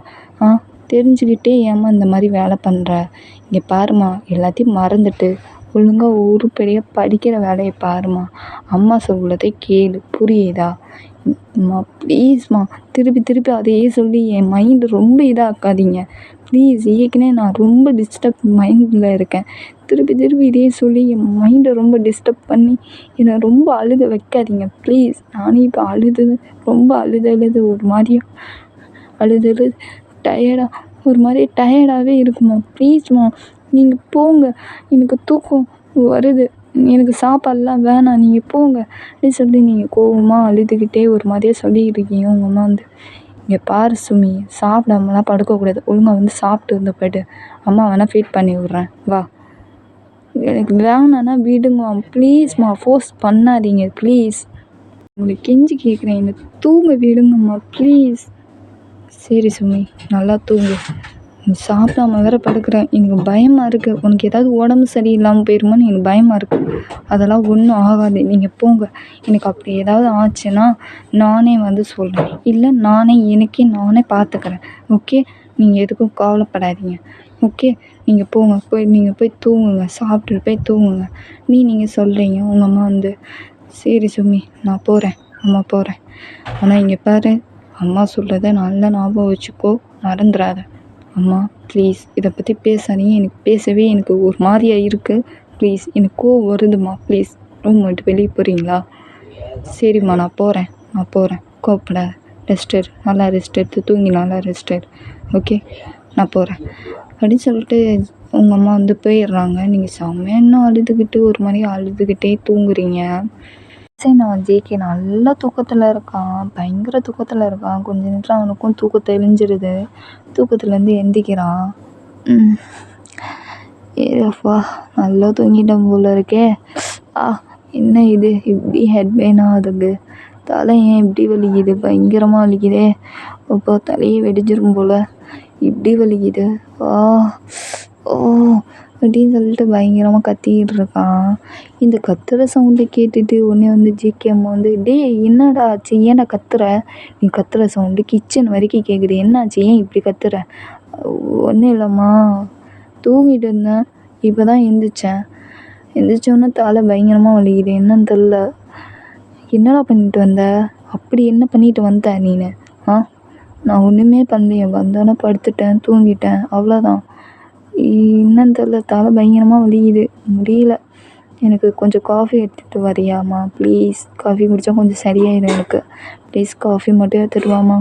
தெரிஞ்சுக்கிட்டே ஏம்மா இந்த மாதிரி வேலை பண்ணுற? இங்கே பாரும்மா, எல்லாத்தையும் மறந்துட்டு ஒழுங்காக உருப்படியாக படிக்கிற வேலையை பாரும்மா, அம்மா சொல்வதை கேளு, புரியுதா? அம்மா ப்ளீஸ்மா, திருப்பி திருப்பி அதையே சொல்லி என் மைண்டு ரொம்ப இதாக்காதீங்க ப்ளீஸ், ஏற்கனவே நான் ரொம்ப டிஸ்டர்ப் மைண்டில் இருக்கேன், திருப்பி திருப்பி இதையே சொல்லி என் மைண்டை ரொம்ப டிஸ்டர்ப் பண்ணி என்னை ரொம்ப அழுக வைக்காதீங்க ப்ளீஸ். நானே இப்போ அழுது ரொம்ப அழுது ஒரு மாதிரியும் அழுது டயர்டாக ஒரு மாதிரி டயர்டாகவே இருக்குமா, ப்ளீஸ்மா நீங்கள் போங்க, எனக்கு தூக்கம் வருது, எனக்கு சாப்பாடெலாம் வேணாம், நீங்கள் போங்க அப்படின்னு சொல்லி நீங்கள் கோவமாக அழுதுகிட்டே ஒரு மாதிரியே சொல்லிக்கிட்டு இருக்கீங்க. உங்கள் அம்மா வந்து, இங்கே பாரு சுமி, சாப்பிடாமலாம் படுக்கக்கூடாது, ஒழுங்காக வந்து சாப்பிட்டு வந்து போய்ட்டு அம்மா வேணால் ஃபீட் பண்ணி விட்றேன் வா, எனக்கு வேணான்னா விடுங்க ப்ளீஸ்மா, ஃபோர்ஸ் பண்ணாதீங்க ப்ளீஸ், உங்களுக்கு கெஞ்சி கேட்குறேன், என்னை தூங்க விடுங்கம்மா ப்ளீஸ். சரி சுமி, நல்லா தூங்கு, நீ சாப்பிடாம வேற படுக்கிறேன், எனக்கு பயமாக இருக்குது, உனக்கு ஏதாவது உடம்பு சரியில்லாமல் போயிருமோன்னு எனக்கு பயமாக இருக்குது, அதெல்லாம் ஒன்றும் ஆகாது, நீங்கள் போங்க, எனக்கு அப்படி ஏதாவது ஆச்சுன்னா நானே வந்து சொல்கிறேன், இல்லை நானே பார்த்துக்கிறேன், ஓகே, நீங்கள் எதுக்கும் கவலைப்படாதீங்க, ஓகே, நீங்கள் போங்க, நீங்கள் போய் தூங்குங்க, சாப்பிட்டுட்டு போய் தூங்குங்க நீங்கள் சொல்கிறீங்க. உங்கள் அம்மா வந்து, சரி சுமி நான் போகிறேன், அம்மா போகிறேன், ஆனால் இங்கே பாரு, அம்மா சொல்கிறத நல்லா ஞாபகம் வச்சுக்கோ, மறந்துடாத அம்மா ப்ளீஸ், இதை பற்றி பேசாதீங்க, எனக்கு பேசவே எனக்கு ஒரு மாதிரியாக இருக்குது ப்ளீஸ், எனக்கு கோவம் வருதும்மா ப்ளீஸ், ரூம் விட்டு வெளியே போகிறீங்களா? சரிம்மா நான் போகிறேன் கோவப்படாத, நல்லா ரெஸ்ட் எடுத்து தூங்கி நல்லா ரெஸ்ட் எடு, ஓகே நான் போகிறேன் அப்படின்னு சொல்லிட்டு உங்கள் அம்மா வந்து போயிடுறாங்க. நீங்கள் செம்மையாக இன்னும் அழுதுகிட்டு ஒரு மாதிரி அழுதுகிட்டே தூங்குறீங்க. சரி நான் ஜேகே நல்லா தூக்கத்தில் இருக்கான், பயங்கர தூக்கத்தில் இருக்கான், கொஞ்ச நேரத்தில் அவனுக்கும் தூக்கம் தெளிஞ்சிருது, தூக்கத்துலேருந்து எந்திக்கிறான். ஏப்பா நல்லா தூங்கிட்டேன் போல இருக்கே, என்ன இது இப்படி ஹெட் பெயின் ஆகுது, தலை ஏன் இப்படி வலிக்குது, பயங்கரமாக வலிக்குதே, அப்போ தலையே வெடிச்சிரும் போல், இப்படி வலிக்குது, ஓ அப்படின்னு சொல்லிட்டு பயங்கரமாக கத்திக்கிட்டு இருக்கான். இந்த கத்துற சவுண்டை கேட்டுட்டு உடனே வந்து ஜிகே அம்மா வந்து, டேய் என்னடா ஆச்சு, ஏன்டா கத்துற, நீ கத்துற சவுண்டு கிச்சன் வரைக்கும் கேட்குது, என்னாச்சு, ஏன் இப்படி கத்துற? ஒன்றும் இல்லைம்மா, தூங்கிட்டு இருந்தேன், இப்போ தான் எந்திரிச்சோன்னே தலை பயங்கரமாக வலிக்குது, என்னன்னு தெரில. என்னடா பண்ணிட்டு வந்த, அப்படி என்ன பண்ணிட்டு வந்த நீனு? நான் ஒன்றுமே பண்ணலையே, வந்தோன்னே படுத்துட்டேன் தூங்கிட்டேன், அவ்வளோதான், என்னன்னு தெரில, தலை பயங்கரமாக வலிக்குது, முடியல, எனக்கு கொஞ்சம் காஃபி எடுத்துகிட்டு வரியாம்மா ப்ளீஸ், காஃபி குடித்தா கொஞ்சம் சரியாயிடும் எனக்கு, ப்ளீஸ் காஃபி மட்டும் எடுத்துகிட்டு வாம்மா.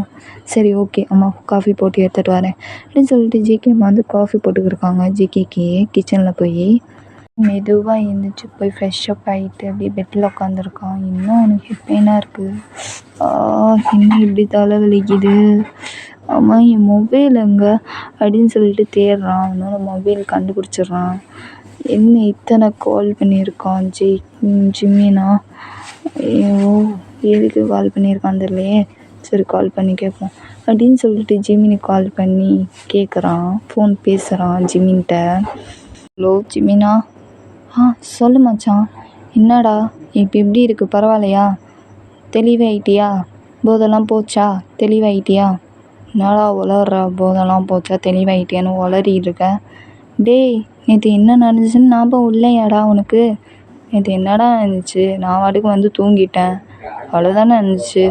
சரி ஓகே அம்மா காஃபி போட்டு எடுத்துகிட்டு வரேன் அப்படின்னு சொல்லிட்டு ஜிகே அம்மா வந்து காஃபி போட்டுக்கிருக்காங்க ஜிகேக்கு கிச்சனில் போய். மெதுவாக எழுந்திரிச்சு போய் ஃப்ரெஷ்ஷப் ஆகிட்டு அப்படியே பெட்டில் உட்காந்துருக்கான். இன்னும் அவனுக்கு ஹெட் பெயினாக இருக்குது. இன்னும் இப்படி தலை வலிக்குது. ஆமாம், என் மொபைல் எங்கே அப்படின்னு சொல்லிட்டு தேடுறான். அவனோட மொபைல் கண்டுபிடிச்சிட்றான். என்ன இத்தனை கால் பண்ணியிருக்கான் ஜிமினா? ஐயோ, எதுக்கு கால் பண்ணியிருக்கான் தெரியலையே. சரி, கால் பண்ணி கேட்போம் அப்படின்னு சொல்லிட்டு ஜிமினி கால் பண்ணி கேட்குறான். ஃபோன் பேசுகிறான் ஜிமின்கிட்ட. ஹலோ ஜிமினா. சொல்லு மச்சான். என்னடா இப்போ எப்படி இருக்குது, பரவாயில்லையா? தெளிவாயிட்டியா? போதெல்லாம் போச்சா? தெளிவாயிட்டியா? என்னடா உளர்ற? போதெல்லாம் போச்சா தெளிவாயிட்டியான்னு உளறி இருக்க? டேய், நேற்று என்ன நடந்துச்சுன்னு ஞாபகம் இல்லையாடா உனக்கு? நேற்று என்னடா இருந்துச்சு? நான் வாட்டுக்கு வந்து தூங்கிட்டேன், அவ்வளோதானே இருந்துச்சு.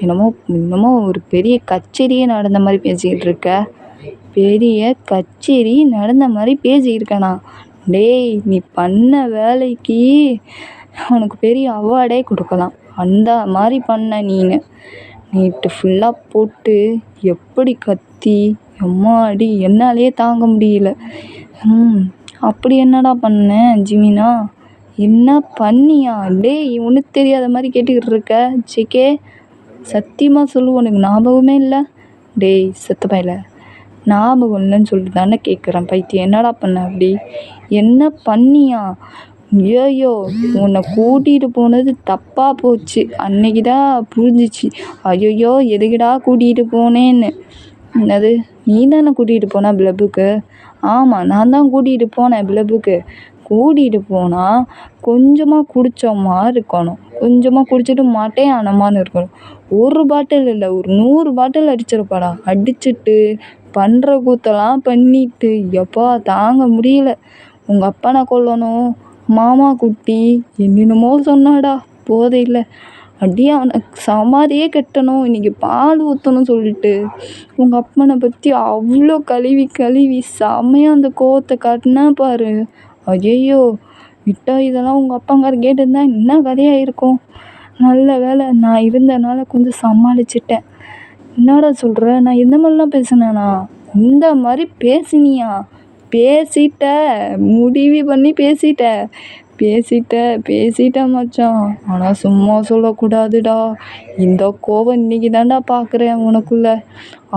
என்னமோ ஒரு பெரிய கச்சேரியே நடந்த மாதிரி பேசிக்கிட்டு இருக்க. பெரிய கச்சேரி நடந்த மாதிரி பேசியிருக்கேனா? டேய், நீ பண்ண வேலைக்கு உனக்கு பெரிய அவார்டே கொடுக்கலாம். அந்த மாதிரி பண்ண நீனு. நேற்று ஃபுல்லாக போட்டு எப்படி கத்தி, எம்மாடி என்னாலே தாங்க முடியல. அப்படி என்னடா பண்ணேன் ஜிமினா? என்ன பண்ணியா? டேய், உனக்கு தெரியாத மாதிரி கேட்டுக்கிட்டு இருக்க. ஜேகே, சத்தியமாக சொல்லு, உனக்கு ஞாபகமே இல்லை? டேய் செத்தப்பையில, ஞாபகம் இல்லைன்னு சொல்லிட்டு தானே கேட்குறேன். பைத்தியம், என்னடா பண்ண? அப்படி என்ன பண்ணியா? ஐயோ, உன்னை கூட்டிகிட்டு போனது தப்பாக போச்சு. அன்னைக்கு தான் புரிஞ்சிச்சு. ஐயோ, எதுக்குடா கூட்டிகிட்டு போனேன்னு. என்னது, நீ தானே கூட்டிகிட்டு போன பிளப்புக்கு? ஆமாம், நான் தான் கூட்டிகிட்டு போனேன் பிளப்புக்கு. கூட்டிகிட்டு போனால் கொஞ்சமாக குடித்தோமா இருக்கணும், கொஞ்சமாக குடிச்சிட்டு மாட்டேன் ஆனமான்னு இருக்கணும். ஒரு பாட்டில் இல்லை, ஒரு 100 பாட்டில் அடிச்சிருப்பாடா. அடிச்சுட்டு பண்ணுற கூத்தெல்லாம் பண்ணிட்டு எப்பா தாங்க முடியல. உங்கள் அப்பனை கொல்லணும், மாமா குட்டி என்னென்னமோ சொன்னாடா போதையில். அப்படியே அவனை சமாதியே கட்டணும், இன்றைக்கி பால் ஊற்றணும் சொல்லிட்டு உங்கள் அப்பனை பற்றி அவ்வளோ கழுவி செம்மையாக அந்த கோவத்தை காட்டினா பாரு. ஐயோ, விட்டா இதெல்லாம் உங்கள் அப்பங்கார் கேட்டிருந்தா என்ன கதையாக இருக்கும். நல்ல வேலை நான் இருந்தனால கொஞ்சம் சமாளிச்சிட்டேன். என்னடா சொல்கிற? நான் இந்த மாதிரிலாம் பேசினேனா? இந்த மாதிரி பேசினியா? பேசிட்ட, முடிவு பண்ணி பேசிட்டேன் மச்சான். ஆனால் சும்மா சொல்லக்கூடாதுடா. இந்த கோவம் இன்னைக்கு தாண்டா பார்க்குறேன் உனக்குள்ள.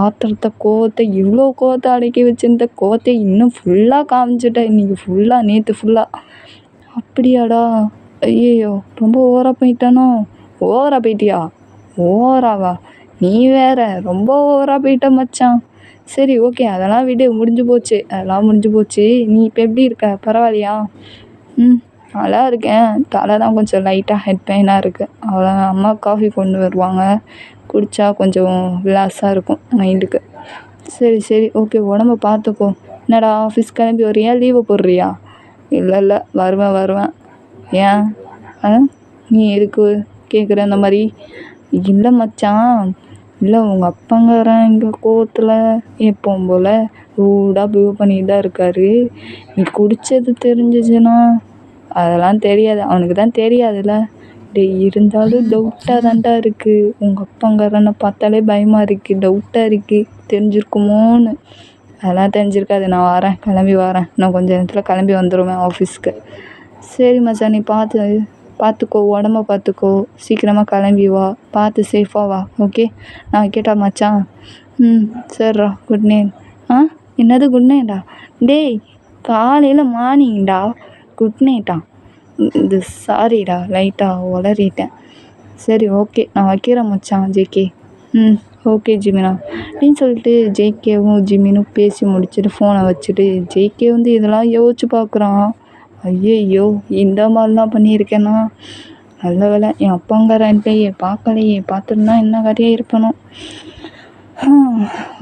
ஆத்திரத்தை, கோவத்தை, இவ்வளோ கோவத்தை அடக்கி வச்சிருந்த கோவத்தை இன்னும் ஃபுல்லாக காமிச்சிட்டேன் இன்னைக்கு ஃபுல்லாக, நேற்று ஃபுல்லாக. அப்படியாடா? ஐயோ, ரொம்ப ஓவராக போயிட்டானோ? ஓவராக போயிட்டியா? ஓவராவா? நீ வேற ரொம்ப ஓவராக போயிட்ட மச்சான். சரி, ஓகே, அதெல்லாம் விடு, முடிஞ்சு போச்சு. நீ இப்போ எப்படி இருக்க, பரவாயில்லையா? நல்லா இருக்கேன். தலை தான் கொஞ்சம் லைட்டாக ஹெட் பெயினாக இருக்குது. அவ்வளோ. அம்மா காஃபி கொண்டு வருவாங்க, குடித்தா கொஞ்சம் ரிலாக்ஸாக இருக்கும் மைண்டுக்கு. சரி, ஓகே, உடம்ப பார்த்துக்கோ. என்னடா ஆஃபீஸ் கிளம்பி வரியா, லீவை போடுறியா? இல்லை, வருவேன். ஏன்? நீ எதுக்கு கேட்குற அந்த மாதிரி? இல்லை மச்சான், இல்லை, உங்கள் அப்பங்காரன் இங்கே கோவத்தில் எப்பவும் போல் ரூடாக பிஹேவ் பண்ணிட்டு தான் இருக்காரு. நீ குடித்தது தெரிஞ்சிச்சுன்னா? அதெல்லாம் தெரியாது, அவனுக்கு தான் தெரியாதுல்ல. டேய், இருந்தாலும் டவுட்டாக தான்டா இருக்குது. உங்கள் அப்பங்காரனை பார்த்தாலே பயமாக இருக்குது, டவுட்டாக இருக்குது, தெரிஞ்சிருக்குமோன்னு. அதெல்லாம் தெரிஞ்சிருக்காது. நான் கிளம்பி வரேன். நான் கொஞ்சம் நேரத்தில் கிளம்பி வந்துடுவேன் ஆஃபீஸ்க்கு. சரி மச்சான், நீ பார்த்துக்கோ, உடம்ப பார்த்துக்கோ, சீக்கிரமாக கிளம்பி வா, பார்த்து சேஃபாக வா. ஓகே, நான் கேட்டா மச்சான்? சரிடா, குட் நைட். என்னது குட் நைட்டா? டேய், காலையில் மார்னிங்டா குட் நைட்டா? இது சாரிடா, லைட்டாக உளறிட்டேன். சரி, ஓகே, நான் வைக்கிறேன் மச்சான். ஜேகே. ஓகே ஜிமினா அப்படின்னு சொல்லிட்டு ஜேகேவும் ஜிமினும் பேசி முடிச்சுட்டு ஃபோனை வச்சுட்டு ஜேகே வந்து இதெல்லாம் யோசிச்சு பார்க்குறான். ஐயையோ, இந்த மாதிரிலாம் பண்ணியிருக்கேன்னா? நல்ல வேலை என் அப்பங்காரன்ட்டையே பார்க்கலையே, பார்த்துருந்தா என்ன கதையாக இருப்பணும்.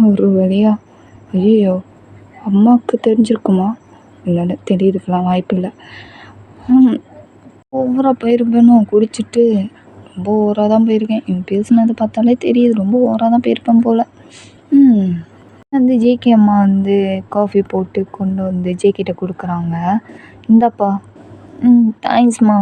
ஒரு வழியா. ஐயோ, அம்மாவுக்கு தெரிஞ்சிருக்குமா? இல்லை, தெரியுதுக்கெல்லாம் வாய்ப்பில்லை. ஓவராக போயிருப்பேனும், குடிச்சிட்டு ரொம்ப ஓவராக தான் போயிருக்கேன். இவன் பேசுனதை பார்த்தாலே தெரியுது, ரொம்ப ஓவராக தான் போயிருப்பேன் போல். வந்து ஜேகே அம்மா வந்து காஃபி போட்டு கொண்டு வந்து ஜேகிட்ட கொடுக்குறாங்க. இந்தாப்பா. தேங்க்ஸ்மா.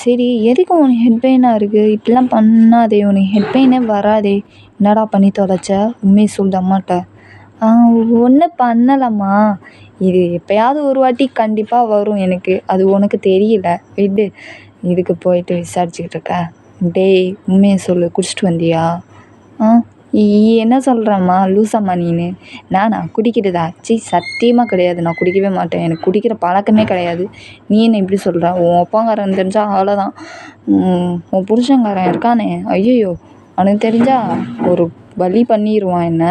சரி, எதுக்கு உனக்கு ஹெட் பெயினாக இருக்குது? இப்படிலாம் பண்ணாதே, உனக்கு ஹெட் பெயினே வராதே. என்னடா பண்ணி தொலைச்ச? உண்மையை சொல்லு அம்மாட்ட. ஒன்றும் பண்ணலம்மா. இது எப்பயாவது ஒரு வாட்டி கண்டிப்பாக வரும் எனக்கு. அது உனக்கு தெரியல. விடு. இதுக்கு போயிட்டு விசாரிச்சுக்கிட்டு இருக்க. டேய் உண்மையை சொல்லு, குடிச்சிட்டு வந்தியா? என்ன சொல்கிறம்மா, லூசம்மா நீனு? நானா குடிக்கிறதா? சத்தியமாக கிடையாது. நான் குடிக்கவே மாட்டேன். எனக்கு குடிக்கிற பழக்கமே கிடையாது. நீ என்ன இப்படி சொல்கிற? உன் ஒப்பாங்காரன் தெரிஞ்சா அவ்வளோதான். உன் புருஷங்காரன் இருக்கானே, ஐயையோ, அவனுக்கு தெரிஞ்சா ஒரு வழி பண்ணிடுவான் என்ன.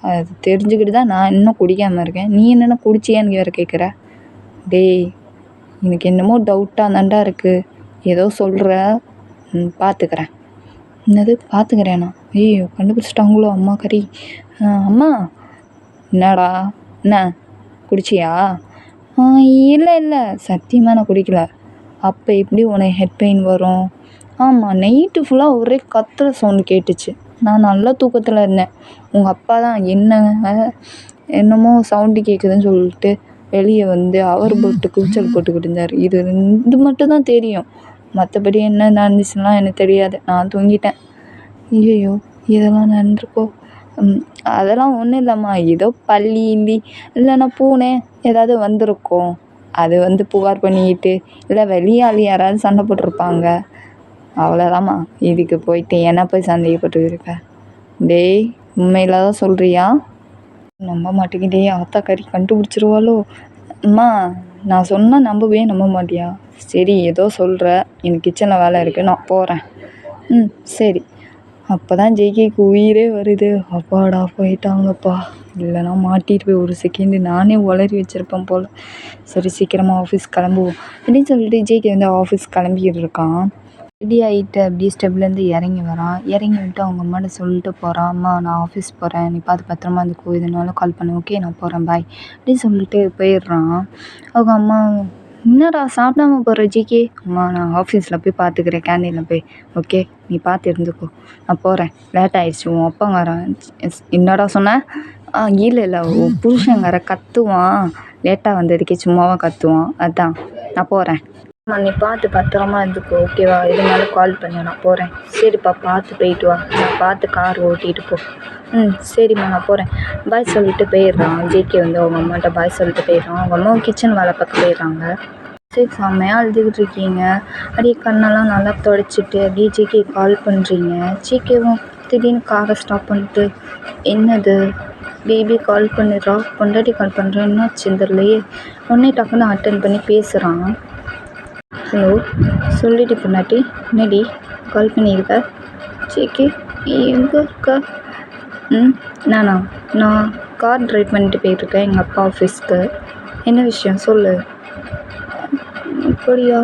அது தெரிஞ்சுக்கிட்டு தான் நான் இன்னும் குடிக்காமல் இருக்கேன். நீ என்னென்ன குடிச்சியான்னு வேறு கேட்குற? டேய் எனக்கு என்னமோ டவுட்டாக தான்டா இருக்குது. ஏதோ சொல்கிற. பார்த்துக்கிறேன். என்னது பார்த்துக்கிறேண்ணா? ஐயோ கண்டுபிடிச்சிட்டாங்களோ அம்மா கறி. அம்மா என்னடா? என்ன குடிச்சியா? இல்லை சத்தியமாக நான் குடிக்கல. அப்போ எப்படி உனக்கு ஹெட் பெயின் வரும்? ஆமாம், நைட்டு ஃபுல்லாக ஒரே கத்துற சவுண்டு கேட்டுச்சு. நான் நல்லா தூக்கத்தில் இருந்தேன். உங்கள் அப்பா தான் என்னமோ சவுண்டு கேட்குதுன்னு சொல்லிட்டு வெளியே வந்து அவர் போட்டு கூச்சல் போட்டுக்கிட்டு இருந்தார். இது மட்டும் தான் தெரியும். மற்றபடி என்ன நடந்துச்சுலாம் எனக்கு தெரியாது. நான் தூங்கிட்டேன். ஐயோ இதெல்லாம் நடந்திருக்கோ? அதெல்லாம் ஒன்றும் இல்லைம்மா. ஏதோ பல்லி இல்லைன்னா பூனை ஏதாவது வந்திருக்கும். அது வந்து புகார் பண்ணிக்கிட்டு இல்லை வெளியாளி யாராவது சண்டை போட்டிருப்பாங்க. அவ்வளோதாம்மா. இதுக்கு போயிட்டு என்ன போய் சந்தேகப்பட்டு இருக்க? டேய் உண்மையில தான் சொல்கிறியா? நம்ப மாட்டேங்கிட்டே. ஆத்தா கறி கண்டுபிடிச்சிருவாளோ? அம்மா நான் சொன்னால் நம்ப மாட்டியா? சரி ஏதோ சொல்கிற. எனக்கு கிச்சனில் வேலை இருக்குது, நான் போகிறேன். சரி. அப்போ தான் ஜேகேக்கு உயிரே வருது. அப்பாடா போயிட்டாங்கப்பா. இல்லைனா மாட்டிட்டு போய் ஒரு செகண்டு நானே உளறி வச்சுருப்பேன் போல். சரி சீக்கிரமாக ஆஃபீஸ் கிளம்புவோம் அப்படின்னு சொல்லிட்டு ஜேகே வந்து ஆஃபீஸ் கிளம்பிக்கிட்டு இருக்கான். ரெடி ஆகிட்டு அப்படியே ஸ்டெப்லேருந்து இறங்கி வரான். இறங்கி விட்டு அவங்க அம்மாட்ட சொல்லிட்டு போகிறான். அம்மா நான் ஆஃபீஸ் போகிறேன், நீ பார்த்து பத்திரமா இருந்துக்கோ, எதுனாலும் கால் பண்ணு, ஓகே நான் போகிறேன், பாய் அப்படின்னு சொல்லிட்டு போயிடுறான். அவங்க அம்மா என்னடா சாப்பிடாம போகிற ஜிகே? அம்மா நான் ஆஃபீஸில் போய் பார்த்துக்கிறேன், கேண்டீனில் போய், ஓகே நீ பார்த்து இருந்துக்கோ, நான் போகிறேன், லேட் ஆகிடுச்சு. உன் அப்பாங்காரன் என்னடா சொன்னேன்? இல்லை உன் புருஷங்கார கத்துவான், லேட்டாக வந்ததுக்கே சும்மாவாக கத்துவான், அதான் நான் போகிறேன். நீ பார்த்து பத்திரமா இருந்துக்கோ, ஓகேவா? எதுனாலும் கால் பண்ண, நான் போகிறேன். சரிப்பா பார்த்து போயிட்டு வா, நான் பார்த்து கார் ஓட்டிகிட்டு போ. சரிம்மா நான் போகிறேன், பாய் சொல்லிட்டு போயிடுறான். ஜேகே வந்து அவங்க அம்மாட்ட பாய் சொல்லிட்டு போயிடுறான். அவங்க அம்மாவும் கிச்சன் வேலை பார்க்க போயிடுறாங்க. சரி செம்மையாக அழுதுகிட்டு இருக்கீங்க, அப்படியே கண்ணெல்லாம் நல்லா தொடச்சிட்டு அப்படியே ஜேகே கால் பண்ணுறீங்க. ஜேகேவும் திடீர்னு காரை ஸ்டாப் பண்ணிட்டு என்னது பேபி கால் பண்ணிடுறா, பொண்டாட்டி கால் பண்ணுறேன், என்னாச்சு தெரியலையே. உடனே டக்குன்னு அட்டன் பண்ணி பேசுகிறான். ஹலோ சொல்லிட்டு பொண்டாட்டி, என்னடி கால் பண்ணியிருக்க? ஜேகே எங்கே இருக்கா? நான் கார் ட்ரைவ் பண்ணிட்டு போயிட்டுருக்கேன் எங்கள் அப்பா ஆஃபீஸ்க்கு. என்ன விஷயம் சொல்லு. அப்படியா,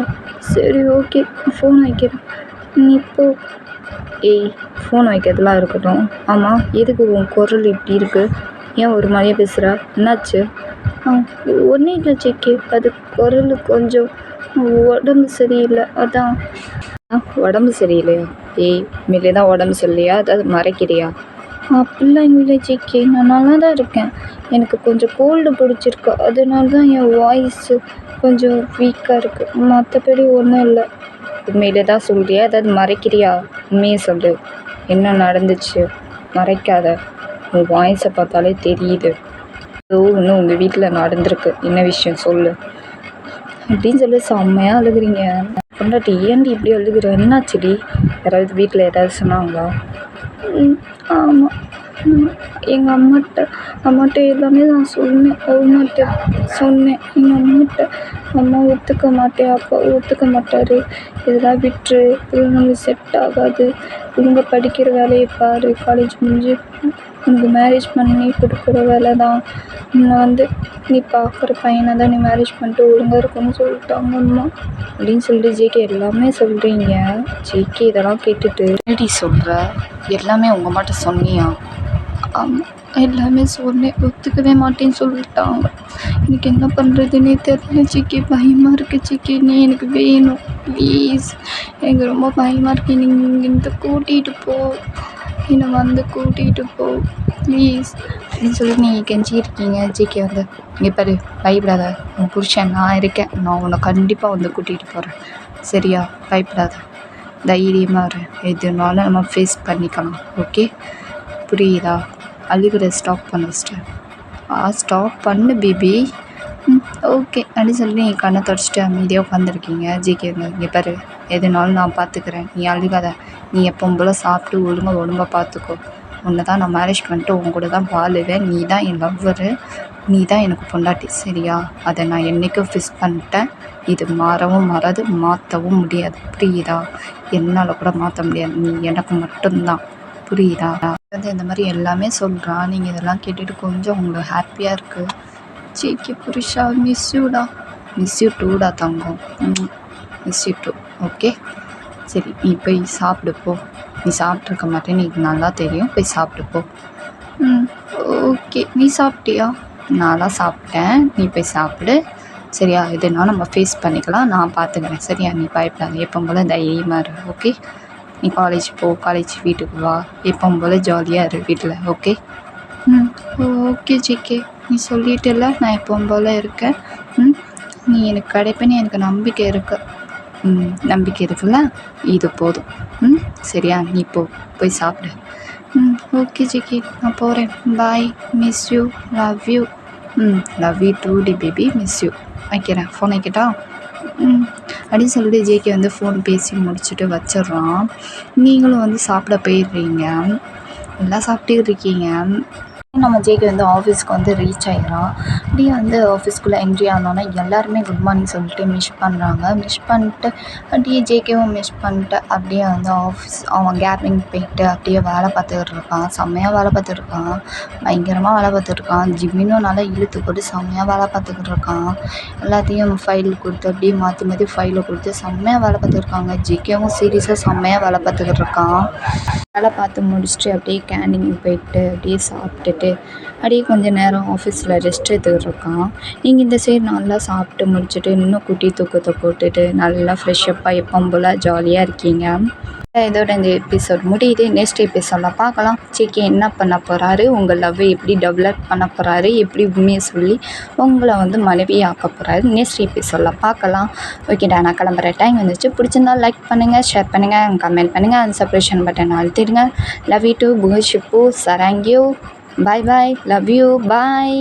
சரி ஓகே ஃபோன் வைக்கிறேன், நீ இப்போ. ஃபோன் வைக்கிறதுலாம் இருக்கட்டும். ஆமாம் எதுக்கு உன் குரல் இப்படி இருக்குது? ஏன் ஒரு மாதிரியாக பேசுகிற? என்னாச்சு? ஒன்றும் இல்லை ஜேகே, அது குரல் கொஞ்சம் உடம்பு சரியில்லை, அதான். உடம்பு சரியில்லையா? இனிமேலே தான் உடம்பு சரியில்லையா? அதாவது மறைக்கிறியா? அப்படிலாம் இல்லை ஜேகே, நான் நல்லா தான் இருக்கேன். எனக்கு கொஞ்சம் கோல்டு பிடிச்சிருக்கு, அதனால தான் என் வாய்ஸு கொஞ்சம் வீக்காக இருக்குது, மற்றபடி ஒன்றும் இல்லை. உண்மையிலே தான் சொல்கிறியா? அதாவது மறைக்கிறியா? உண்மையை சொல்லு, என்ன நடந்துச்சு? மறைக்காத, உன் வாய்ஸை பார்த்தாலே தெரியுது. ஏதோ ஒன்று உங்கள் வீட்டில் நடந்திருக்கு, என்ன விஷயம் சொல்லு அப்படின்னு சொல்லி செம்மையாக அழுகுறீங்க. பொண்டாட்டி ஏன்டி இப்படி அழுகுற? என்னாச்சுடி? யாராவது வீட்டில் ஏதாவது சொன்னாங்களா? ஆமாம், எங்கள் அம்மாட்ட எல்லாமே நான் சொன்னேன். அம்மாட்ட சொன்னேன், எங்கள் அம்மா ஒத்துக்க மாட்டேன், அப்பா ஒத்துக்க மாட்டார், இதெல்லாம் விட்டுரு, இதெல்லாம் நம்மளுக்கு செட் ஆகாது, இவங்க படிக்கிற வேலையை பாரு, காலேஜ் முடிஞ்சு உனக்கு மேரேஜ் பண்ணி கொடுக்குற வேலை தான், உன்னை நீ பார்க்குற பையனை தான் நீ மேரேஜ் பண்ணிட்டு ஒழுங்காக இருக்கணும்னு சொல்லிட்டாங்க அம்மா அப்படின்னு சொல்லிட்டு ஜேகே எல்லாமே சொல்கிறீங்க. ஜேகே இதெல்லாம் கேட்டுட்டு என்னடி சொல்கிற? எல்லாமே உங்கள் அம்மாட்ட சொன்னியா? ஆமாம் எல்லாமே சொன்னேன், ஒத்துக்கவே மாட்டேன்னு சொல்லிட்டாங்க. எனக்கு என்ன பண்ணுறதுன்னே தெரியல ஜேகே, பயமாக இருக்குது ஜேகே, நீ எனக்கு வேணும் ப்ளீஸ், எனக்கு ரொம்ப பயமாக இருக்குது, நீங்கள் இங்கேருந்து கூட்டிகிட்டு போ, என்னை கூட்டிகிட்டு போ ப்ளீஸ் அப்படின்னு சொல்லி நீங்கள் கெஞ்சிக்கிட்டு இருக்கீங்க. ஜேகே வந்து இங்கே பாரு, பயப்படாத, உன் புருஷன் நான் இருக்கேன், நான் உன்னை கண்டிப்பாக கூட்டிகிட்டு போகிறேன், சரியா? பயப்படாத, தைரியமாக இரு, எதுனாலும் நம்ம ஃபேஸ் பண்ணிக்கலாம், ஓகே? புரியுதா? அழுகிற ஸ்டாப் பண்ண வச்சிட்டேன். ஸ்டாப் பண்ணு பேபி. ஓகே அப்படின்னு சொல்லி நீ கண்ணை தொடச்சிட்டு அமைதியாக உட்காந்துருக்கீங்க. ஜிகே இங்கே பாரு, எதுனாலும் நான் பார்த்துக்கிறேன், நீ அழுகாத, நீ எப்பவும் போல் சாப்பிட்டு ஒழுங்காக பார்த்துக்கோ. உன்னை தான் நான் மேரேஜ் பண்ணிட்டு உன் கூட தான் வாழுவேன். நீ தான் என் லவ்வரு, நீ தான் எனக்கு பொண்டாட்டி, சரியா? அதை நான் என்றைக்கும் ஃபிக்ஸ் பண்ணிட்டேன். இது மாறவும் மாறாது, மாற்றவும் முடியாது, புரியுதா? என்னால் கூட மாற்ற முடியாது, நீ எனக்கு மட்டும்தான், புரியுதா? வந்து இந்த மாதிரி எல்லாமே சொல்கிறான். நீங்கள் இதெல்லாம் கேட்டுட்டு கொஞ்சம் உங்களுக்கு ஹாப்பியாக இருக்குது. ஜிகே புருஷா, மிஸ் யூடா. மிஸ் யூ டூடா தங்கம், மிஸ் யூ டூ. ஓகே சரி, நீ போய் சாப்பிடு போ. நீ சாப்பிட்ருக்க மாட்டேன், நீ நல்லா தெரியும், போய் சாப்பிட்டு போ. ஓகே, நீ சாப்பிட்டியா? நான்லாம் சாப்பிட்டேன், நீ போய் சாப்பிடு, சரியா? எதுனா நம்ம ஃபேஸ் பண்ணிக்கலாம், நான் பார்த்துக்கிறேன், சரியா? நீ பயப்படாது, எப்போ போல் தைரியமாக இரு. ஓகே, நீ காலேஜ் போ, காலேஜ் வீட்டுக்கு வா, எப்போ போல் ஜாலியாக இரு வீட்டில். ஓகே ஓகே ஜிகே, நீ சொல்லிட்டல, நான் எப்பவும் போல் இருக்கேன். நீ எனக்கு கிடைப்பேன்னு எனக்கு நம்பிக்கை இருக்கு. நம்பிக்கை இருக்குல்ல, இது போதும். சரியா? நீ போய் சாப்பிடு. ஓகே ஜிகே, நான் போகிறேன், bye, miss you, love you. Love you too டி பேபி, மிஸ் யூ. வைக்கிறேன், ஃபோன் வைக்கட்டா? அப்படின்னு சொல்லிட்டு ஜேகே வந்து ஃபோன் பேசி முடிச்சுட்டு வச்சிடுறான். நீங்களும் வந்து சாப்பிட போயிடுறீங்க, எல்லாம் சாப்பிட்டுக்கிட்டு இருக்கீங்க. நம்ம ஜேகே வந்து ஆஃபீஸ்க்கு வந்து ரீச் ஆகிடுறான். அப்படியே வந்து ஆஃபீஸ்க்குள்ளே என்ட்ரி ஆனோன்னா எல்லாருமே குட் மார்னிங் சொல்லிட்டு மிஸ் பண்ணுறாங்க. மிஸ் பண்ணிட்டு அப்படியே ஜேகேவும் மிஸ் பண்ணிட்டு அப்படியே வந்து ஆஃபீஸ் அவன் கேபின் போயிட்டு அப்படியே வேலை பார்த்துக்கிட்டு இருக்கான். செம்மையாக வேலை பார்த்துருக்கான், பயங்கரமாக வேலை பார்த்துருக்கான். ஜிம்மினும் நல்லா இழுத்து போட்டு செம்மையாக வேலை பார்த்துக்கிட்டு இருக்கான். எல்லாத்தையும் ஃபைல் கொடுத்து அப்படியே மாற்றி மாற்றி ஃபைலை கொடுத்து செம்மையாக வேலை பார்த்துருக்காங்க. ஜேகேவும் சீரியஸாக செம்மையாக வேலை பார்த்துக்கிட்டு இருக்கான். வேலை பார்த்து முடிச்சுட்டு அப்படியே கேண்டீனுக்கு போயிட்டு அப்படியே சாப்பிட்டுட்டு அப்படியே கொஞ்சம் நேரம் ஆஃபீஸில் ரெஸ்ட் எடுத்துக்கிட்டு இருக்கான். நீங்கள் இந்த சைடு நல்லா சாப்பிட்டு முடிச்சுட்டு இன்னும் குட்டி தூக்கத்தை போட்டுட்டு நல்லா ஃப்ரெஷ்ஷப்பாக எப்பவும் போல் ஜாலியாக இருக்கீங்க. இதோட இந்த எபிசோட் முடியுது. நெக்ஸ்ட் எபிசோடில் பார்க்கலாம். ஜேகே என்ன பண்ண போகிறாரு, உங்கள் லவ்வை எப்படி டெவலப் பண்ண போகிறாரு, எப்படி உண்மையை சொல்லி உங்களை வந்து மனைவியை ஆக்க போகிறாரு, நெக்ஸ்ட் எபிசோடில் பார்க்கலாம். ஓகேடா, நான் கிளம்புற டைம் வந்துச்சு. பிடிச்சிருந்தா லைக் பண்ணுங்கள், ஷேர் பண்ணுங்கள், கமெண்ட் பண்ணுங்கள், அந்த சப்ஸ்கிரிப்ஷன் பட்டன் அழுத்திடுங்க. லவ் யூ டு புகஷிப்பு சராங்கியூ. Bye bye, love you, bye.